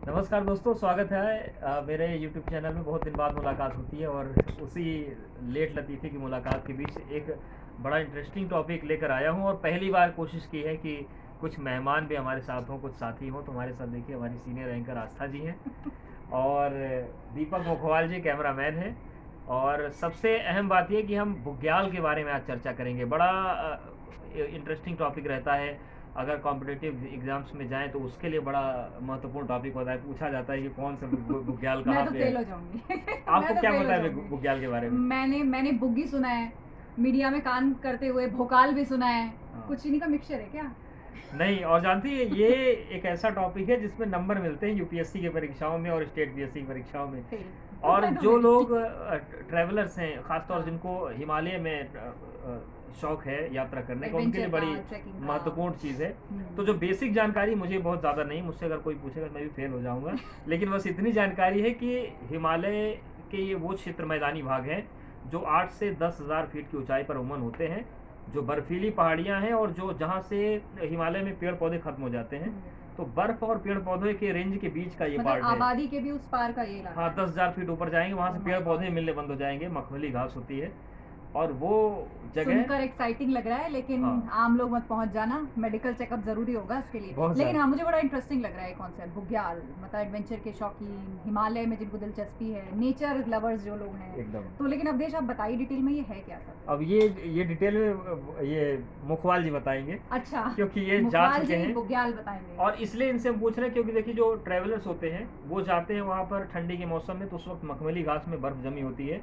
नमस्कार दोस्तों, स्वागत है मेरे YouTube चैनल में। बहुत दिन बाद मुलाकात होती है और उसी लेट लतीफ़ी की मुलाकात के बीच एक बड़ा इंटरेस्टिंग टॉपिक लेकर आया हूं। और पहली बार कोशिश की है कि कुछ मेहमान भी हमारे साथ हों, कुछ साथी हों। तो हमारे साथ देखिए हमारी सीनियर एंकर आस्था जी हैं और दीपक मुखवाल जी कैमरामैन हैं। और सबसे अहम बात यह कि हम बुग्याल के बारे में आज चर्चा करेंगे। बड़ा इंटरेस्टिंग टॉपिक रहता है। अगर कॉम्पिटिटिव एग्जाम्स में जाएं तो उसके लिए बड़ा महत्वपूर्ण टॉपिक होता है। पूछा जाता है कि कौन सा बुग्याल मैं कहाँ तो पे फेल है। हो जाऊंगी। आपको मैं तो क्या फेल पता हो है जाऊंगी। बुग्याल के बारे में? मैंने बुग्गी सुना है, मीडिया में कान करते हुए भोकाल भी सुना है। हाँ। कुछ इन्हीं का मिक्सचर है क्या? नहीं, और जानती है ये एक ऐसा टॉपिक है जिसमें नंबर मिलते हैं यूपीएससी की परीक्षाओं में और स्टेट पीएससी की परीक्षाओं में। फेल। और मैं तो जो फेल। लोग ट्रैवलर्स हैं, खासतौर हाँ, जिनको हिमालय में शौक है यात्रा करने का, उनके लिए एडवेंचर का, बड़ी ट्रैकिंग का। महत्वपूर्ण चीज़ है। तो हम्म। जो बेसिक जानकारी मुझे बहुत ज़्यादा नहीं, मुझसे अगर कोई पूछेगा तो मैं भी फेल हो जाऊंगा। लेकिन बस इतनी जानकारी है कि हिमालय के ये वो क्षेत्र, मैदानी भाग हैं जो 8 से 10,000 फीट की ऊंचाई पर उमन होते हैं, जो बर्फीली पहाड़ियां हैं और जो जहाँ से हिमालय में पेड़ पौधे खत्म हो जाते हैं। तो बर्फ और पेड़ पौधे के रेंज के बीच का ये मतलब पार्ट है। आबादी के भी उस पार का ये इलाका हाँ, है। 10,000 फीट ऊपर जाएंगे वहाँ से Oh my पेड़ पौधे God। मिलने बंद हो जाएंगे, मखमली घास होती है। और वो जगह सुनकर एक्साइटिंग लग रहा है, लेकिन हाँ आम लोग मत पहुंच जाना। मेडिकल चेकअप जरूरी होगा इसके लिए। बहुत लेकिन ज़्यादा हाँ, मुझे बड़ा इंटरेस्टिंग लग रहा है कॉन्सेप्ट बुग्याल। मतलब एडवेंचर के शौकीन, हिमालय में जिनको दिलचस्पी है, नेचर लवर्स जो लोग हैं। एकदम। तो लेकिन अब देश आप बताइए डिटेल में, ये है क्या सब? अब ये डिटेल में ये मुखवाल जी बताएंगे, अच्छा, क्योंकि ये जा मुखवाल चुके जी हैं। बुग्याल बताएंगे। और इसलिए इनसे हम पूछ रहे हैं क्योंकि देखिए जो ट्रैवलर्स होते हैं वो जाते हैं वहाँ पर ठंडी के मौसम में, तो उस वक्त मखमली घास में बर्फ़ जमी होती है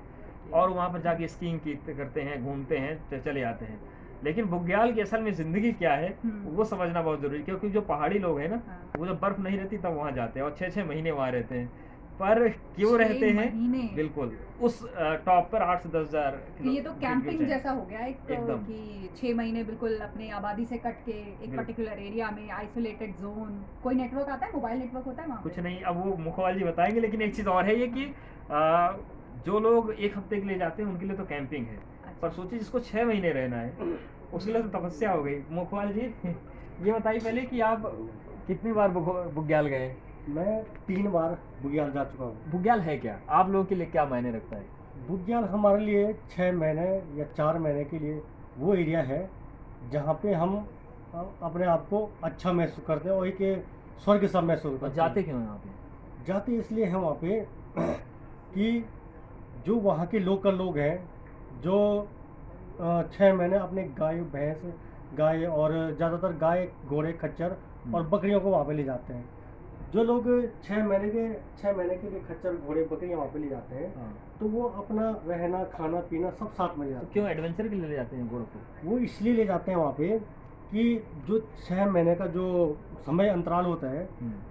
और वहाँ पर जाके स्कीइंग की करते हैं, घूमते हैं, चले आते हैं। लेकिन बुग्याल की असल में ज़िंदगी क्या है वो समझना बहुत ज़रूरी है, क्योंकि जो पहाड़ी लोग हैं ना, हाँ। वो जब बर्फ़ नहीं रहती तब वहाँ जाते हैं और 6-6 महीने वहाँ रहते हैं। पर क्यों 6 रहते हैं? महीने? बिल्कुल उस टॉप पर 8 से 10,000 कि ये तो फीट की कैंपिंग ऊंचाई। जैसा हो गया एक, एकदम कि 6 महीने बिल्कुल अपने आबादी से कट के एक बिल्कुल। पर्टिकुलर एरिया में, आइसोलेटेड जोन। कोई नेटवर्क आता है, मोबाइल नेटवर्क होता है वहाँ कुछ पे? नहीं, अब वो मुखवाल जी बताएंगे। लेकिन एक चीज़ और है ये कि जो लोग 1 हफ्ते के लिए जाते हैं उनके लिए तो कैंपिंग है। पर अच्छा। सोचिए जिसको 6 महीने रहना है उसके लिए तो तपस्या हो गई। मुखवाल जी ये बताइए पहले कि आप कितनी बार बुग्याल गए? मैं 3 बार बुग्याल जा चुका हूँ। बुग्याल है क्या? आप लोगों के लिए क्या मायने रखता है? बुग्याल हमारे लिए 6 महीने या 4 महीने के लिए वो एरिया है जहाँ पे हम अपने आप को अच्छा महसूस करते हैं और एक स्वर्ग सा महसूस और करते जाते हैं। क्यों हैं वहाँ पे? जाते इसलिए हैं वहाँ पे कि जो वहाँ के लोकल लोग हैं, जो 6 महीने अपने गाय भैंस, गाय और ज़्यादातर गाय, घोड़े, खच्चर और बकरियों को वहाँ पे ले जाते हैं। जो लोग 6 महीने के लिए खच्चर, घोड़े, बकरियाँ वहाँ पे ले जाते हैं, हाँ। तो वो अपना रहना, खाना पीना सब साथ में ले तो जाते क्यों हैं। एडवेंचर के लिए ले जाते हैं घोड़ों को? वो इसलिए ले जाते हैं वहाँ पे कि जो 6 महीने का जो समय अंतराल होता है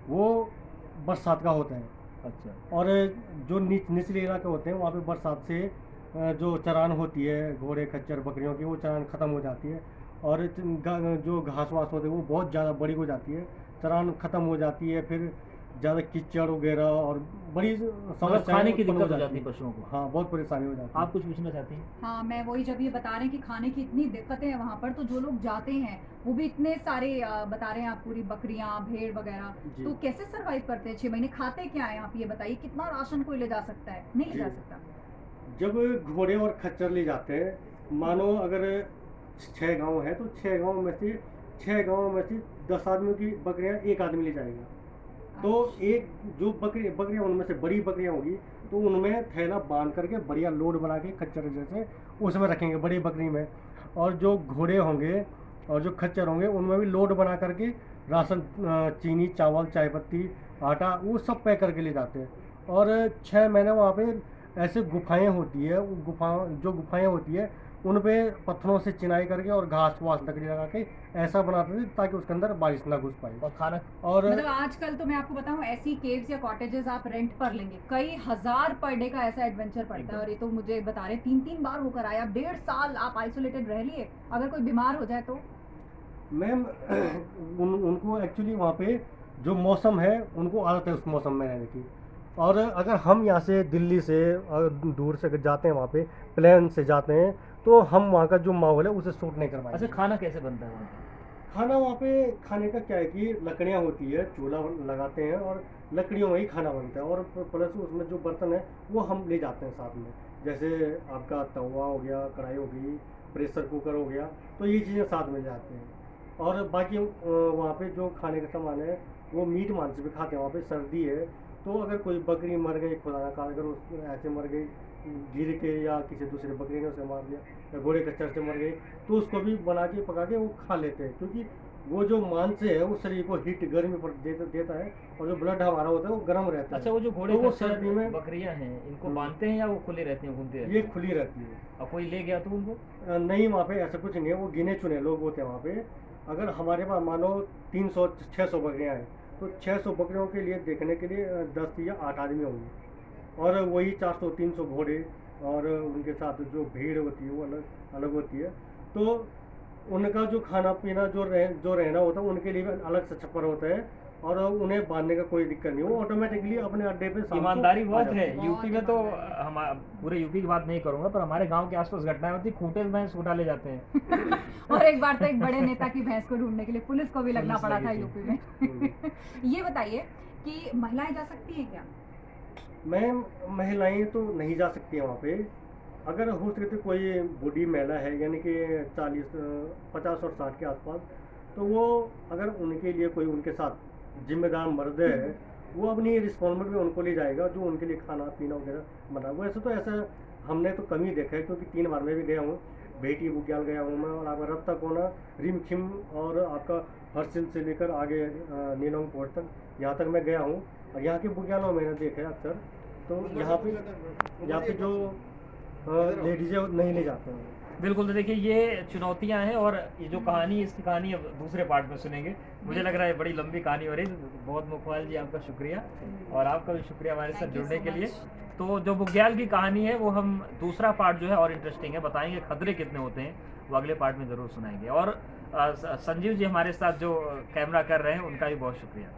वो बरसात का होता है। अच्छा। और जो निचले इलाके होते हैं वहाँ पे बरसात से जो चरान होती है घोड़े, खच्चर, बकरियों की, वो चरान ख़त्म हो जाती है। और जो घास वास होते हैं वो बहुत ज़्यादा बड़ी हो जाती है, चरान ख़त्म हो जाती है, फिर ज़्यादा कीचड़ वगैरह और बड़ी मतलब समस्याएं खाने की उत्पन्न दिक्कत हो हो जाती जाती है है। पशुओं को। हाँ, बहुत परेशानी हो जाती है। आप कुछ पूछना चाहती हैं? हाँ, मैं वही, जब ये बता रहे हैं कि खाने की इतनी दिक्कतें हैं वहाँ पर, तो जो लोग जाते हैं वो भी इतने सारे बता रहे हैं आप, पूरी बकरियाँ, भेड़ वगैरह। जी। तो कैसे सरवाइव करते हैं 6 महीने? खाते क्या है आप ये बताइए? कितना राशन कोई ले जा सकता है? नहीं ले जा जी। सकता। जब घोड़े और खच्चर ले जाते हैं, मानो अगर 6 गांव है तो 6 गांव में से 10 आदमियों की बकरियां एक आदमी ले जाएगा। तो एक जो बकरियां उनमें से बड़ी बकरियां होगी तो उनमें थैला बांध करके बढ़िया लोड बना के खच्चर जैसे उसमें रखेंगे बड़ी बकरी में। और जो घोड़े होंगे और जो खच्चर होंगे उनमें भी लोड बना करके राशन, चीनी, चावल, चाय पत्ती, आटा, वो सब पैक करके ले जाते हैं। और 6 महीने वहाँ पे ऐसे गुफाएं होती है, जो गुफाएं होती है उन पे पत्थरों से चिनाई करके और घास वास लकड़ी लगा के ऐसा बनाते थे ताकि उसके अंदर बारिश ना घुस पाए। और खाना? और मतलब आजकल तो मैं आपको बताऊं, ऐसी केव्स या कॉटेजेस आप रेंट पर लेंगे, कई हजार पर डे का ऐसा एडवेंचर पड़ता है। और ये तो मुझे बता रहे 3-3 बार होकर आए। आप 1.5 साल आप आइसोलेटेड रह लिए, अगर कोई बीमार हो जाए तो? मैम उनको एक्चुअली वहाँ पे जो मौसम है उनको आदत है उस मौसम में रहने की। और अगर हम यहाँ से दिल्ली से दूर से अगर जाते हैं वहाँ पे, प्लेन से जाते हैं, तो हम वहाँ का जो माहौल है उसे सूट नहीं कर अच्छा, पाएंगे। खाना कैसे बनता है वहाँ पे? खाना वहाँ पे खाने का क्या है कि लकड़ियाँ होती है, चूल्हा लगाते हैं और लकड़ियों में ही खाना बनता है, और प्लस उसमें जो बर्तन है वो हम ले जाते हैं साथ में। जैसे आपका तवा हो गया, कढ़ाई हो गई, प्रेशर कुकर हो गया, तो ये चीज़ें साथ में जाते हैं। और बाकी वहाँ पे जो खाने का सामान है वो मीट मांस भी खाते हैं। वहाँ पे सर्दी है तो अगर कोई बकरी मर गई, खुदा ना खास्ता अगर उस ऐसे मर गई गिर के, या किसी दूसरे बकरी ने उसे मार दिया, या घोड़े खच्चर से मर गई, तो उसको भी बना के पका के वो खा लेते हैं, क्योंकि वो जो मांस है वो शरीर को हीट गर्मी पर देता है, और जो ब्लड हमारा होता है वो गर्म रहता है। अच्छा, वो जो घोड़े तो वो खच्चर सर्दी में बकरियां हैं, इनको हम्म। बांधते हैं या वो खुले रहते हैं, घूमते रहते ये हैं? खुली रहती है। और कोई ले गया तो उनको? नहीं, वहाँ पे ऐसा कुछ नहीं है, वो गिने चुने लोग होते हैं वहाँ पे। अगर हमारे पास मानो 300-600 बकरियाँ हैं, तो 600 बकरियों के लिए देखने के लिए 10 या 8 आदमी होंगे, और वही 400-300 घोड़े, और उनके साथ जो भीड़ होती है वो अलग अलग होती है। तो उनका जो खाना पीना जो रहना होता है उनके लिए भी अलग से छप्पर होता है, और उन्हें बांधने का कोई दिक्कत नहीं, वो ऑटोमेटिकली अपने अड्डे पे शाम को ईमानदारी आ बहुत जाते है हैं। यूपी में तो। हम पूरे यूपी की बात नहीं करूंगा, पर हमारे गांव के आसपास घटनाएं होती, खूंटे में भैंस उठा ले जाते हैं। और एक बार तो एक बड़े नेता की भैंस को ढूंढने के लिए पुलिस को भी लगना पुलिस पड़ा लगी था थी। यूपी में। ये बताइए कि महिलाएं जा सकती हैं क्या? मैम, महिलाएं तो नहीं जा सकती हैं वहाँ पे। अगर हो सके तो कोई बूढ़ी महिला है, यानी कि 50 और 60 के आसपास, तो वो अगर उनके लिए कोई उनके साथ जिम्मेदार मर्द है, वो अपनी रिस्पॉन्सिबिलिटी में उनको ले जाएगा, जो उनके लिए खाना पीना वगैरह बना। वैसे तो ऐसा हमने तो कम ही देखा है, क्योंकि 3 बार मैं भी गया हूँ, बेटी बुग्याल गया हूँ मैं, और आपका रत्ता कोना, रिमखिम, और आपका हर्सिल से लेकर आगे नीलोंग पोर्ट तक, यहाँ तक मैं गया हूँ, और यहाँ के बुग्यालों मैंने देखा है अक्सर। तो यहाँ पे जो लेडीज है वो नहीं ले जाते हैं। बिल्कुल, तो देखिए ये चुनौतियां हैं, और ये जो कहानी, इसकी कहानी अब दूसरे पार्ट में सुनेंगे। मुझे लग रहा है बड़ी लंबी कहानी हो रही है। बहुत मुखवाल जी, आपका शुक्रिया, और आपका भी शुक्रिया हमारे साथ Thank you जुड़ने so के लिए। much. तो जो बुग्याल की कहानी है वो हम दूसरा पार्ट जो है और इंटरेस्टिंग है, बताएंगे खतरे कितने होते हैं, वो अगले पार्ट में ज़रूर सुनाएंगे। और संजीव जी हमारे साथ जो कैमरा कर रहे हैं, उनका भी बहुत शुक्रिया।